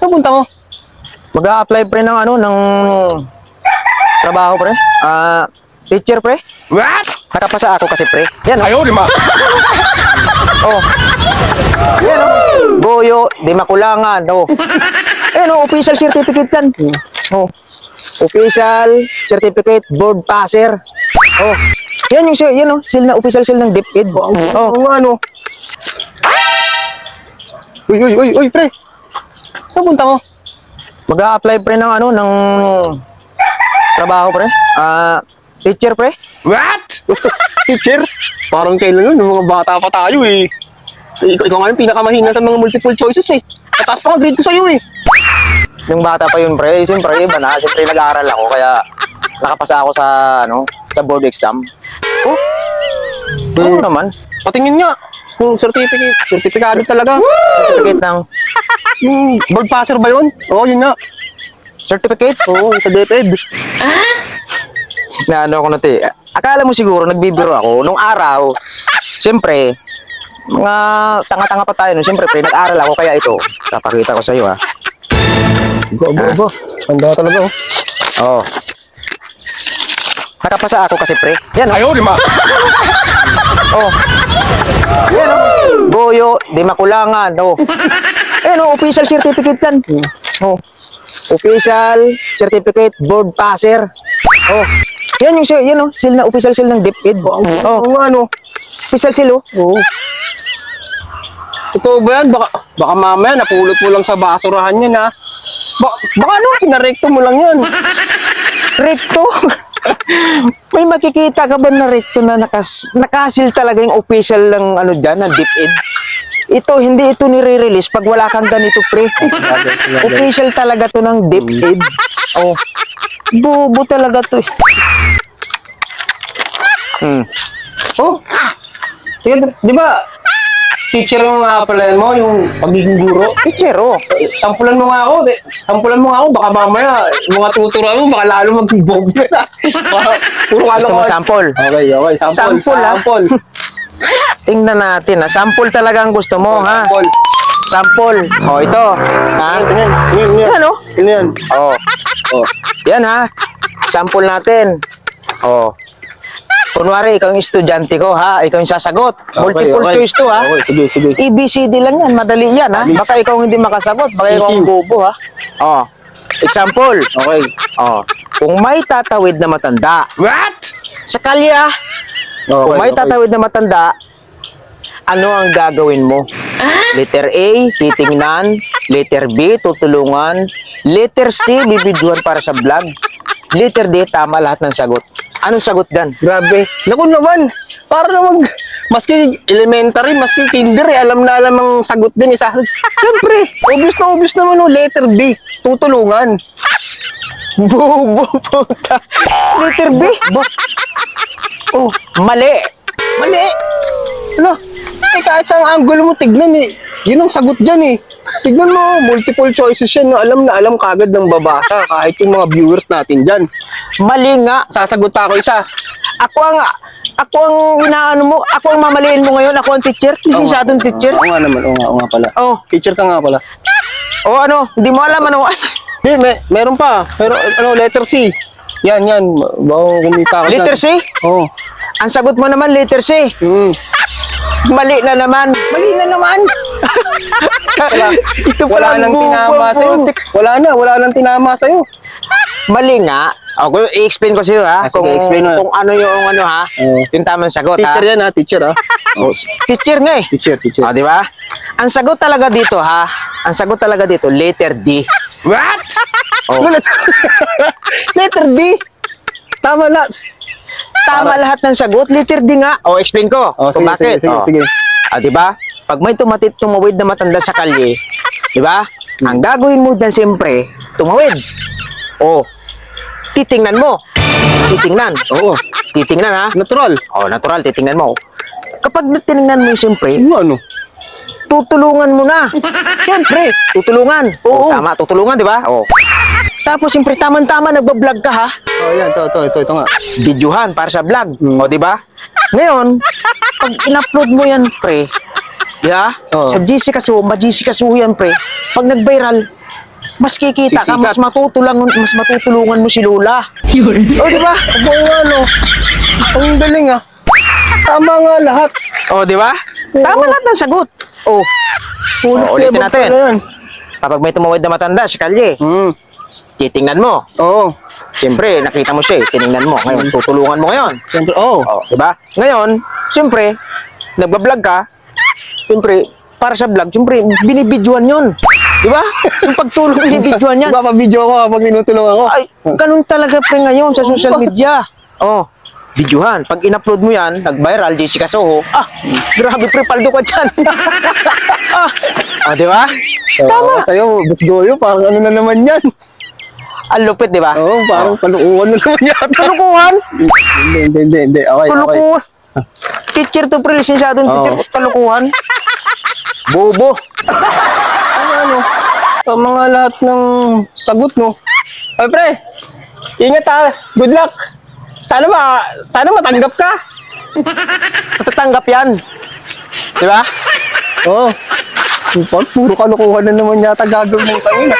Saan punta mo? Mag-a-apply pre ng ng trabaho pre. Teacher pre. What? Nakapasa ako kasi pre. Yan Ayaw, di ma. oh. Yan Goyo, di makulangan. Oh. Ayan official certificate yan. Oh. Official certificate board passer. Oh. Yan yung seal na official seal ng DepEd. Oh. Ano? Uy, pre. Saan punta mo? Mag-a-apply pre ng ng trabaho pre. Teacher pre. What? Teacher? Parang kailan yun, yung mga bata pa tayo eh. Ikaw nga yung pinakamahina sa mga multiple choices eh. Mataas pa nga grade ko sa'yo eh. Yung bata pa yun pre, siyempre iba na. Siyempre nag-aaral ako kaya nakapasa ako sa sa board exam. Oh. Ano naman? Patingin nga. Yung certificate. Certificado talaga. Certificate ng Yung board passer ba yun? Oo, yun nga. certificate. Oo, sa DepEd. Na ako na te. Akala mo siguro nagbibiro ako nung araw. Siyempre, mga tanga-tanga pa tayo nun. Siyempre, pre, nag-aral ako kaya ito. Papakita ko sa iyo ha. Aba. Handa talaga oh. Oh. Nakapasa ako kasi pre. Yan Ayaw, di ma. oh. Yan Goyo, di makulangan. Oh. Ayan official certificate yan. Oh. Official certificate board passer. Oh. Yan yung seal na official seal ng DepEd. Oh. Ano? Official seal oh. Oo. Totoo ba yan? Baka mamaya napulot mo lang sa basurahan yan ha. Baka ano, pinarekto mo lang yan. Recto. May makikita ka ba na recto na nakasil talaga yung official ng dyan, ng DepEd? Ito, hindi ito nire-release pag wala kang ganito, pre. Official talaga to ng DepEd. Oh. Bobo talaga to. Oh, sige, di ba, teacher yung applyan mo, yung pagiging guro? Teacher, oh. Sampulan mo nga ako, baka mamaya, mga tuturuan mo, baka lalo mag-bob na. Puro ka Gusto mo sample? Okay, sample. Tingnan natin, ha. Sample talaga ang gusto mo, ha? Sample. Sample. Oh, ito. Ha? Tingnan. Yan, oh. Tingnan. Oh. Oh. Yan, ha. Sample natin. Oh. Kunwari, ikaw yung estudyante ko, ha? Ikaw yung sasagot. Multiple choice to, ha? Okay, sige. ABCD lang yan. Madali yan, ha? Baka ikaw hindi makasagot. Baka ikaw ang bobo, ha? Oh. Example. Okay. Oh. Kung may tatawid na matanda. What? Sa kalya. Kung may tatawid na matanda, ano ang gagawin mo? Letter A, titingnan. Letter B, tutulungan. Letter C, bibidyohan para sa vlog. Letter D, tama lahat ng sagot. Anong sagot dan? Grabe. Naku naman. Para naman, maski elementary, maski kinder, alam na alam ang sagot din. Siyempre, obvious naman yung letter B. Tutulungan. Bobo puta. Letter B? Oh, mali. Mali. Ano? Kahit saan angle mo tignan eh. Yun ang sagot dyan eh. Tignan mo, multiple choices yan na alam kagad ng babasa. Kahit yung mga viewers natin dyan. Mali nga. Sasagot pa ako isa. Ako ang inaano mo, ako ang mamaliin mo ngayon, ako ang teacher. Lisensyadong teacher. Oo nga naman, oo nga pala. Oh. Teacher ka nga pala. Oh, hindi mo alam ano. Meron pa. Pero letter C. Yan. Baka kumita ka Letter C? Oo. Ang sagot mo naman, letter C. Mali na naman. Ito Wala nang tinama sa'yo. Wala nang tinama sa'yo. Mali nga. Ako, i-explain ko sa'yo ha. Sige, explain mo. Kung ano yung ha. Yung tamang sagot Teacher ha. yan ha, teacher ha. Oh, teacher nga eh. Teacher. Oh, di ba? Ang sagot talaga dito ha. Ang sagot talaga dito, letter D. What? Oh. Letter D. Tama na. Tama lahat ng sagot, letter D nga. Oh, explain ko. Kung bakit. Sige. Di ba? Pag may tumawid na matanda sa kalye, di ba? Ang gagawin mo dan siyempre, tumawid. Oh, titingnan mo. Oo. Titingnan ha. Natural. Oh, natural, titingnan mo. Kapag tiningnan mo siyempre, Ano? tutulungan mo na. Siyempre, tutulungan. Oo. Tama, tutulungan, di ba? Oh. Tapos, siyempre, tama-tama, nagbablog ka, ha? Oh, yan. Ito nga. Videohan para sa vlog. O, di ba? Ngayon, pag in-upload mo yan, pre, di ba? Oo. Sa GC Kasu yan, pre. Pag nag-viral, mas kikita ka, Sisikat. mas matutulungan mo si Lola. O, di ba? Abo nga, no? Ang galing, ah. Tama nga lahat. O, di ba? Tama lahat ng sagot. O, ulitin Clever natin. pala yan. Kapag may tumawid na matanda sa kalye, titingnan mo. Oo. Siyempre, nakita mo siya eh, tiningnan mo. Ngayon, tutulungan mo ngayon. Siyempre, oo. O, di ba? Ngayon, siyempre, nagbablog ka, siyempre, para sa vlog, siyempre, binibidyoan yun. Di ba? Yung pagtulong, binibidyoan yan. Magpapabidyo ako habang tinutulungan ko. Ay, ganun talaga pre ngayon sa social media. Oh, videohan. Pag in-upload mo yan, nag-viral, Jessica Soho. Ah, grabe pre, paldo ka dyan. di ba? Tama. Sa'yo, Boss Goyo, parang ano na naman yan. Ang lupit, di ba? Oo, parang palukuhan na naman yata. Kalukuhan? Hindi. Okay. Kalukuhan. Teacher to pre, lisensyadong teacher. Kalukuhan. Bobo. Ano? Sa mga lahat ng sagot mo. Ay, pre, ingat ha. Good luck. Sana matanggap ka. Matatanggap yan. Di ba? Oo. Puro kalukuhan na naman yata gagawin mo sa ina.